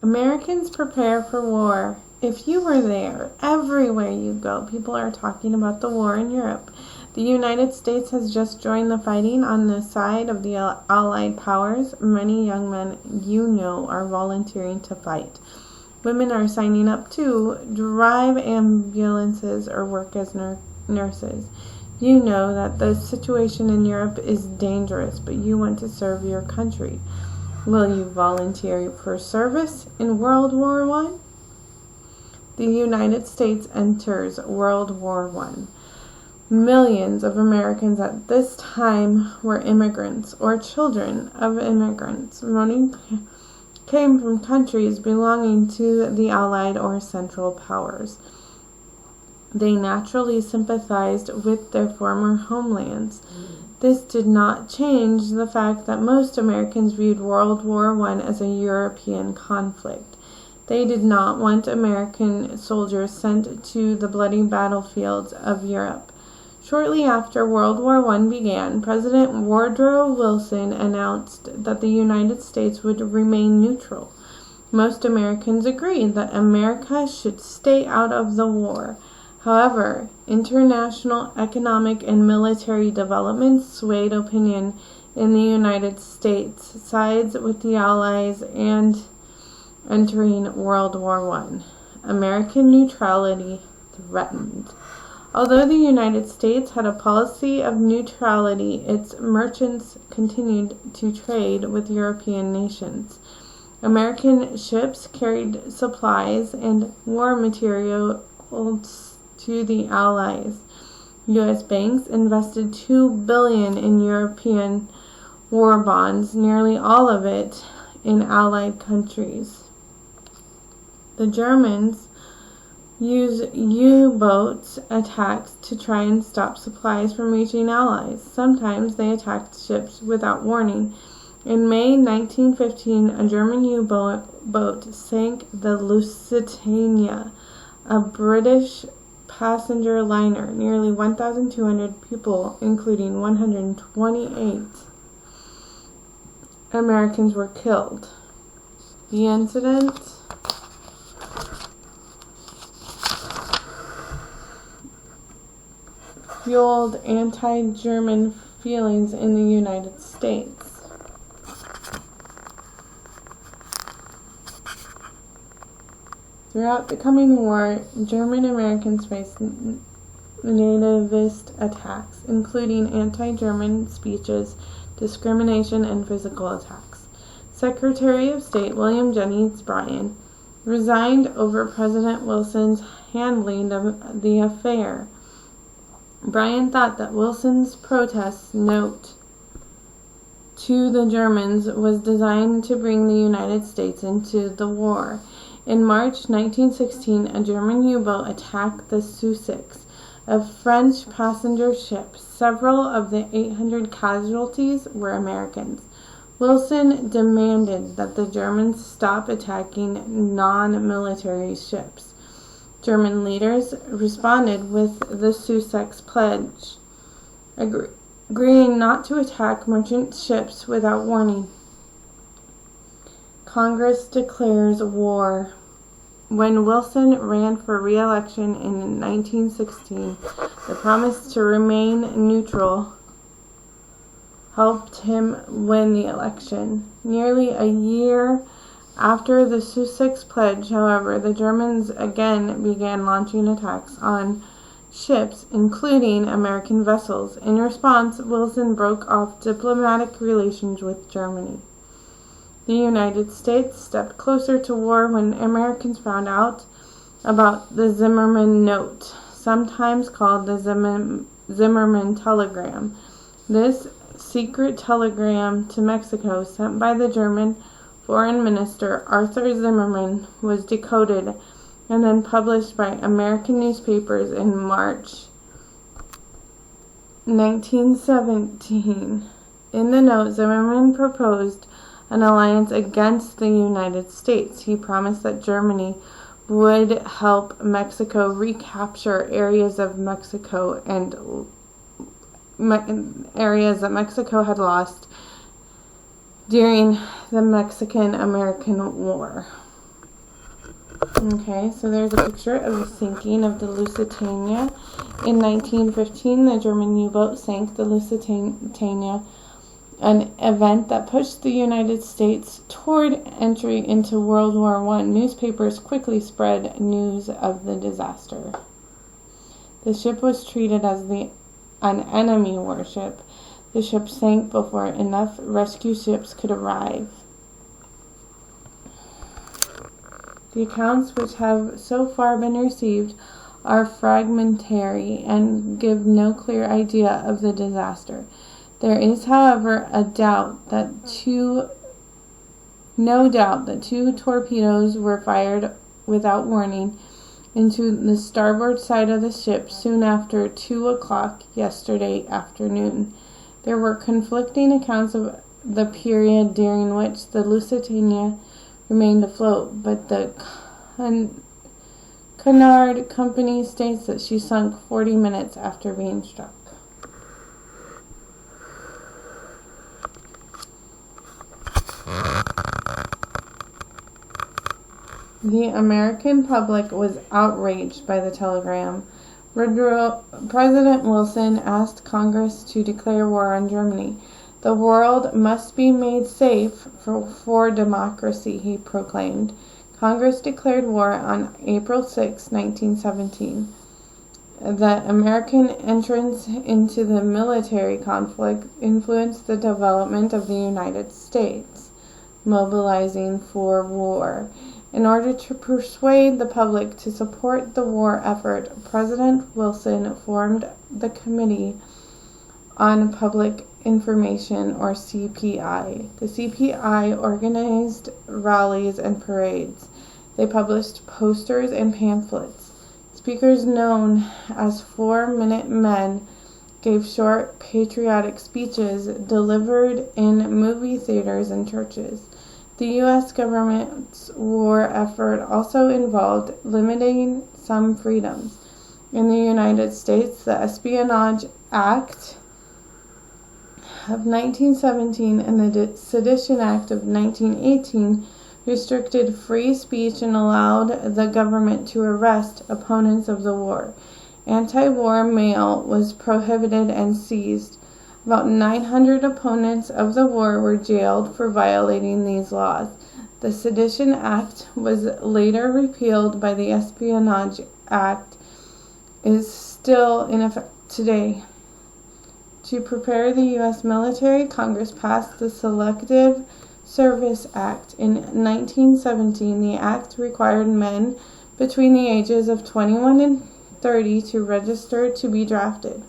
Americans prepare for war. If you were there, everywhere you go, people are talking about the war in Europe. The United States has just joined the fighting on the side of the Allied powers. Many young men are volunteering to fight. Women are signing up to drive ambulances or work as nurses. You know that the situation in Europe is dangerous, but you want to serve your country. Will you volunteer for service in World War I? The United States enters World War I. Millions of Americans at this time were immigrants or children of immigrants. Many came from countries belonging to the Allied or Central Powers. They naturally sympathized with their former homelands. This did not change the fact that most Americans viewed World War I as a European conflict. They did not want American soldiers sent to the bloody battlefields of Europe. Shortly after World War I began, President Woodrow Wilson announced that the United States would remain neutral. Most Americans agreed that America should stay out of the war. However, international economic and military developments swayed opinion in the United States, sides with the Allies, and entering World War I. American neutrality threatened. Although the United States had a policy of neutrality, its merchants continued to trade with European nations. American ships carried supplies and war materials to the Allies. U.S. banks invested $2 billion in European war bonds, nearly all of it in Allied countries. The Germans used U-boat attacks to try and stop supplies from reaching Allies. Sometimes they attacked ships without warning. In May 1915, a German U-boat sank the Lusitania, a British passenger liner. Nearly 1,200 people, including 128 Americans, were killed. The incident fueled anti-German feelings in the United States. Throughout the coming war, German Americans faced nativist attacks, including anti-German speeches, discrimination, and physical attacks. Secretary of State William Jennings Bryan resigned over President Wilson's handling of the affair. Bryan thought that Wilson's protest note to the Germans was designed to bring the United States into the war. In March 1916, a German U-boat attacked the Sussex, a French passenger ship. Several of the 800 casualties were Americans. Wilson demanded that the Germans stop attacking non-military ships. German leaders responded with the Sussex Pledge, agreeing not to attack merchant ships without warning. Congress declares war. When Wilson ran for re-election in 1916, the promise to remain neutral helped him win the election. Nearly a year after the Sussex Pledge, however, the Germans again began launching attacks on ships, including American vessels. In response, Wilson broke off diplomatic relations with Germany. The United States stepped closer to war when Americans found out about the Zimmerman Note, sometimes called the Zimmerman Telegram. This secret telegram to Mexico sent by the German Foreign Minister Arthur Zimmerman was decoded and then published by American newspapers in March 1917. In the note, Zimmerman proposed an alliance against the United States. He promised that Germany would help Mexico recapture areas of Mexico and areas that Mexico had lost during the Mexican-American War. Okay, so there's a picture of the sinking of the Lusitania. In 1915, the German U-boat sank the Lusitania, an event that pushed the United States toward entry into World War I. Newspapers quickly spread news of the disaster. The ship was treated as an enemy warship. The ship sank before enough rescue ships could arrive. The accounts which have so far been received are fragmentary and give no clear idea of the disaster. There is, however, no doubt that two torpedoes were fired without warning into the starboard side of the ship soon after 2 o'clock yesterday afternoon. There were conflicting accounts of the period during which the Lusitania remained afloat, but the Cunard Company states that she sunk 40 minutes after being struck. The American public was outraged by the telegram. President Wilson asked Congress to declare war on Germany. The world must be made safe for democracy, he proclaimed. Congress declared war on April 6, 1917. The American entrance into the military conflict influenced the development of the United States, mobilizing for war. In order to persuade the public to support the war effort, President Wilson formed the Committee on Public Information, or CPI. The CPI organized rallies and parades. They published posters and pamphlets. Speakers known as 4-Minute Men gave short patriotic speeches delivered in movie theaters and churches. The U.S. government's war effort also involved limiting some freedoms. In the United States, the Espionage Act of 1917 and the Sedition Act of 1918 restricted free speech and allowed the government to arrest opponents of the war. Anti-war mail was prohibited and seized. About 900 opponents of the war were jailed for violating these laws. The Sedition Act was later repealed by the Espionage Act, is still in effect today. To prepare the U.S. military, Congress passed the Selective Service Act. In 1917, the act required men between the ages of 21 and 30 to register to be drafted.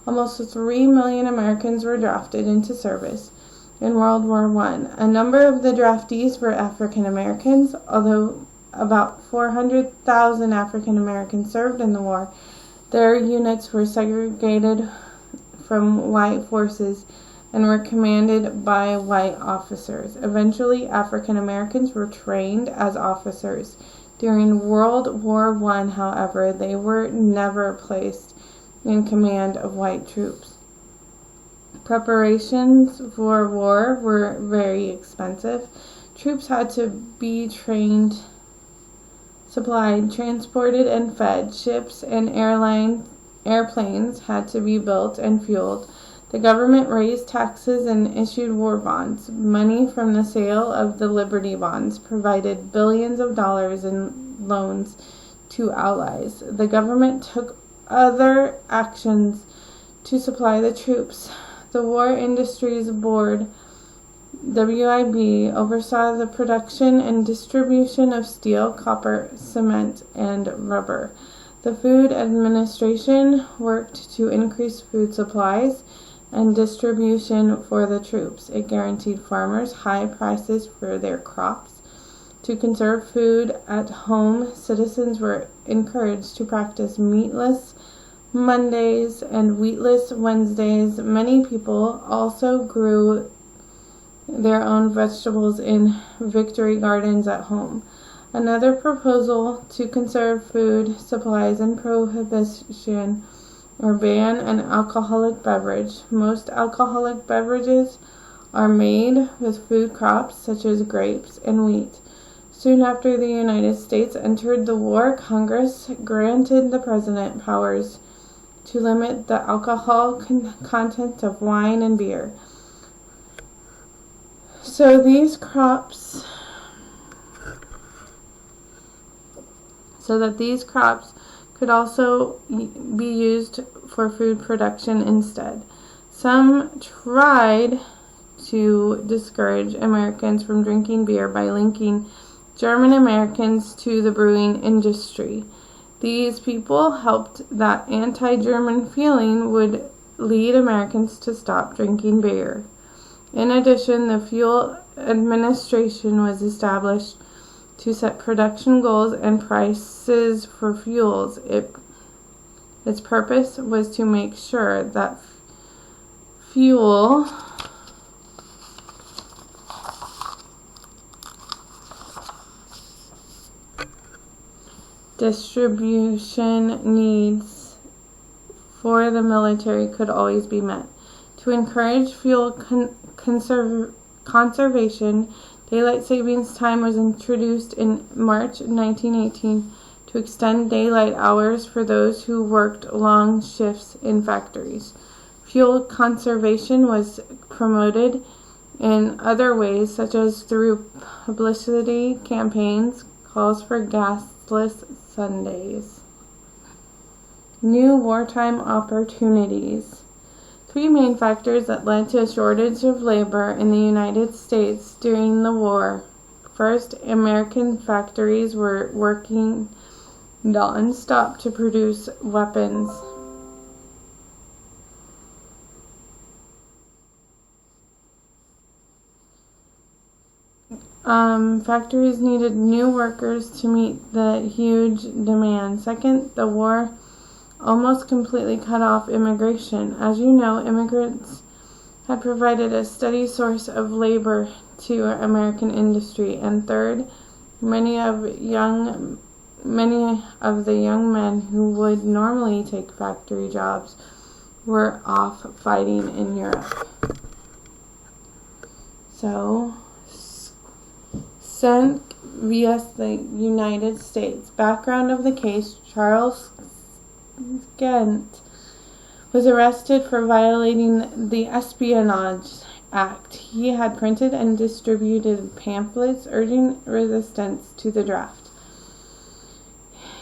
Almost 3 million Americans were drafted into service in World War I. A number of the draftees were African Americans, although about 400,000 African Americans served in the war. Their units were segregated from white forces and were commanded by white officers. Eventually, African Americans were trained as officers. During World War I, however, they were never placed in command of white troops. Preparations for war were very expensive. Troops had to be trained, supplied, transported, and fed. Ships and airplanes had to be built and fueled. The government raised taxes and issued war bonds. Money from the sale of the Liberty bonds provided billions of dollars in loans to allies. The government took other actions to supply the troops. The War Industries Board, WIB, oversaw the production and distribution of steel, copper, cement, and rubber. The Food Administration worked to increase food supplies and distribution for the troops. It guaranteed farmers high prices for their crops. To conserve food at home, citizens were encouraged to practice meatless Mondays and wheatless Wednesdays. Many people also grew their own vegetables in victory gardens at home. Another proposal to conserve food supplies and prohibition or ban an alcoholic beverage. Most alcoholic beverages are made with food crops such as grapes and wheat. Soon after the United States entered the war, Congress granted the president powers to limit the alcohol content of wine and beer. So that these crops could also be used for food production instead. Some tried to discourage Americans from drinking beer by linking German Americans to the brewing industry. These people hoped that anti-German feeling would lead Americans to stop drinking beer. In addition, the Fuel Administration was established to set production goals and prices for fuels. Its purpose was to make sure that fuel distribution needs for the military could always be met. To encourage fuel conservation, daylight savings time was introduced in March 1918 to extend daylight hours for those who worked long shifts in factories. Fuel conservation was promoted in other ways, such as through publicity campaigns, calls for gasless Sundays. New wartime opportunities. Three main factors that led to a shortage of labor in the United States during the war. First, American factories were working non-stop to produce weapons. Factories needed new workers to meet the huge demand. Second, the war almost completely cut off immigration. As you know, immigrants had provided a steady source of labor to American industry. And third, many of the young men who would normally take factory jobs were off fighting in Europe. So, Schenck vs. the United States. Background of the case: Charles Schenck was arrested for violating the Espionage Act. He had printed and distributed pamphlets urging resistance to the draft.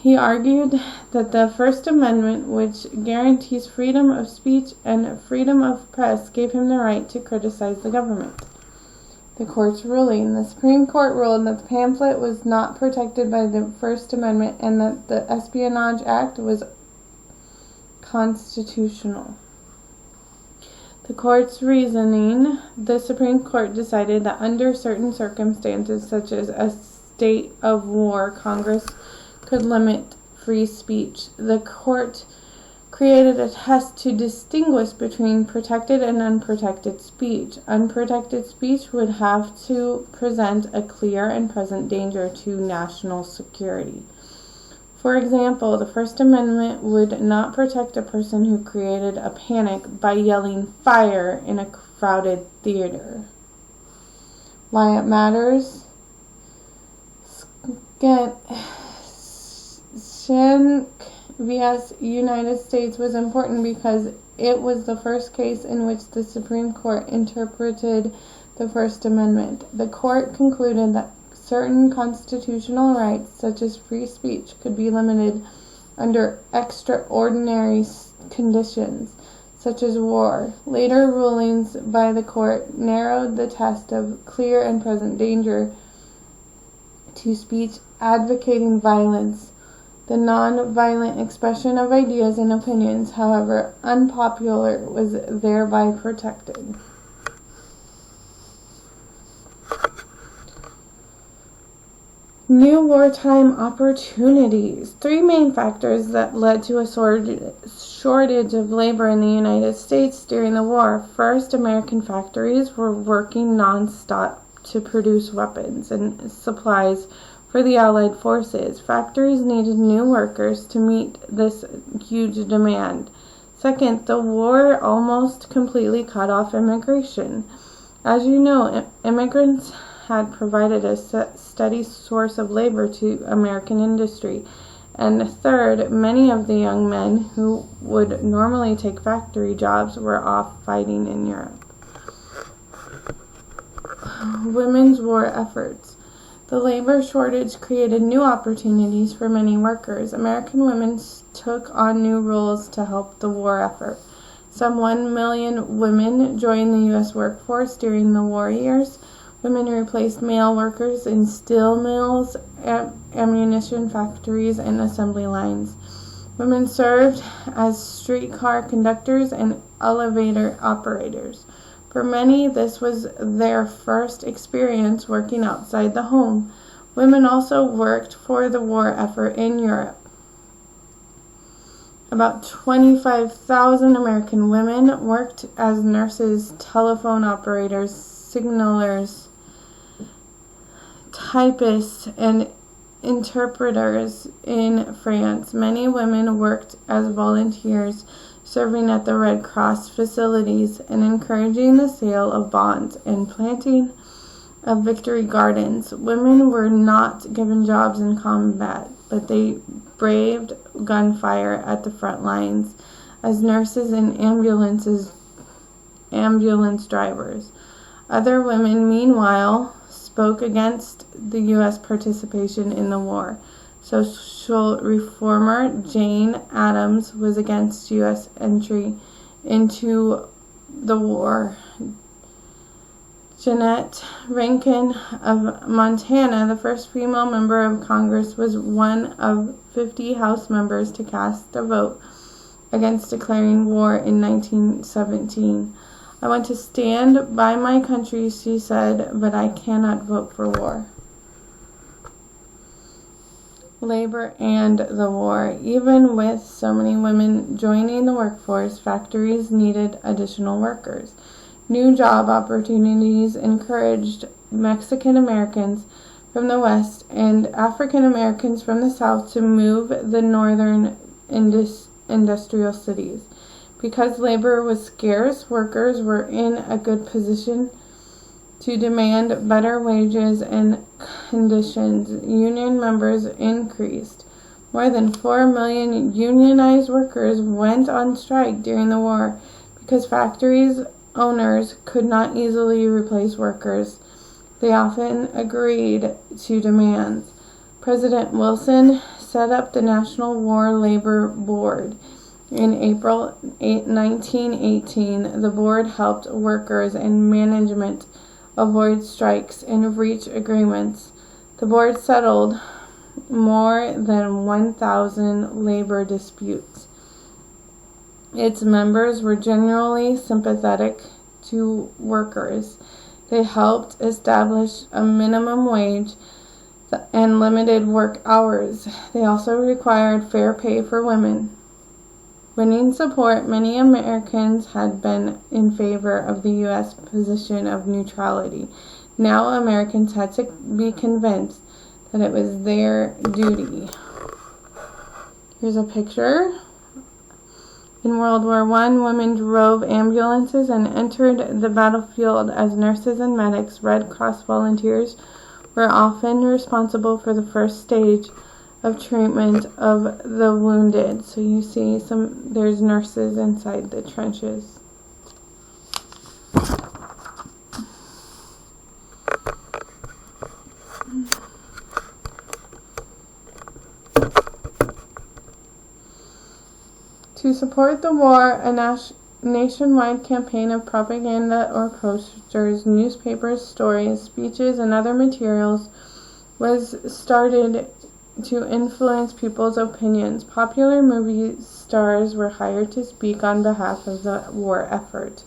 He argued that the First Amendment, which guarantees freedom of speech and freedom of press, gave him the right to criticize the government. The court's ruling. The Supreme Court ruled that the pamphlet was not protected by the First Amendment and that the Espionage Act was constitutional. The court's reasoning: the Supreme Court decided that under certain circumstances, such as a state of war, Congress could limit free speech. The court created a test to distinguish between protected and unprotected speech. Unprotected speech would have to present a clear and present danger to national security. For example, the First Amendment would not protect a person who created a panic by yelling "fire" in a crowded theater. Why it matters? Schenck vs. United States was important because it was the first case in which the Supreme Court interpreted the First Amendment. The court concluded that certain constitutional rights, such as free speech, could be limited under extraordinary conditions, such as war. Later rulings by the court narrowed the test of clear and present danger to speech advocating violence. The non-violent expression of ideas and opinions, however unpopular, was thereby protected. New wartime opportunities. Three main factors that led to a shortage of labor in the United States during the war. First, American factories were working non-stop to produce weapons and supplies for the Allied forces. Factories needed new workers to meet this huge demand. Second, the war almost completely cut off immigration. As you know, immigrants had provided a steady source of labor to American industry. And third, many of the young men who would normally take factory jobs were off fighting in Europe. Women's war efforts. The labor shortage created new opportunities for many workers. American women took on new roles to help the war effort. Some 1 million women joined the U.S. workforce during the war years. Women replaced male workers in steel mills, ammunition factories, and assembly lines. Women served as streetcar conductors and elevator operators. For many, this was their first experience working outside the home. Women also worked for the war effort in Europe. About 25,000 American women worked as nurses, telephone operators, signalers, typists, and interpreters in France. Many women worked as volunteers, serving at the Red Cross facilities and encouraging the sale of bonds and planting of victory gardens. Women were not given jobs in combat, but they braved gunfire at the front lines as nurses and ambulance drivers. Other women, meanwhile, spoke against the U.S. participation in the war. Social reformer Jane Addams was against U.S. entry into the war. Jeannette Rankin of Montana, the first female member of Congress, was one of 50 House members to cast a vote against declaring war in 1917. I want to stand by my country, she said, but I cannot vote for war. Labor and the war. Even with so many women joining the workforce, factories needed additional workers. New job opportunities encouraged Mexican Americans from the West and African Americans from the South to move the northern industrial cities. Because labor was scarce, workers were in a good position to demand better wages and conditions. Union members increased. More than 4 million unionized workers went on strike during the war because factories owners could not easily replace workers. They often agreed to demands. President Wilson set up the National War Labor Board. In April 1918, the board helped workers and management avoid strikes and reach agreements. The board settled more than 1,000 labor disputes. Its members were generally sympathetic to workers. They helped establish a minimum wage and limited work hours. They also required fair pay for women. Winning support, many Americans had been in favor of the U.S. position of neutrality. Now Americans had to be convinced that it was their duty. Here's a picture. In World War I, women drove ambulances and entered the battlefield as nurses and medics. Red Cross volunteers were often responsible for the first stage of treatment of the wounded. So you see there's nurses inside the trenches. To support the war, a nationwide campaign of propaganda or posters, newspapers, stories, speeches, and other materials was started to influence people's opinions. Popular movie stars were hired to speak on behalf of the war effort.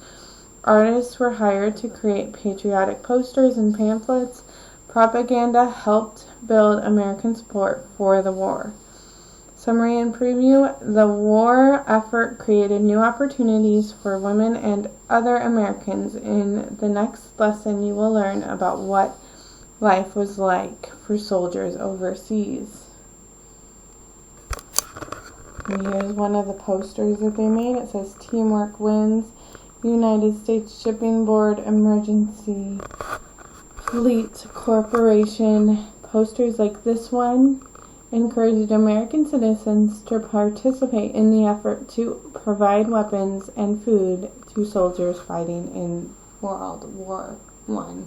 Artists were hired to create patriotic posters and pamphlets. Propaganda helped build American support for the war. Summary and preview. The war effort created new opportunities for women and other Americans. In the next lesson, you will learn about what life was like for soldiers overseas. And here's one of the posters that they made. It says, "Teamwork wins. United States Shipping Board Emergency Elite Corporation posters like this one encouraged American citizens to participate in the effort to provide weapons and food to soldiers fighting in World War I.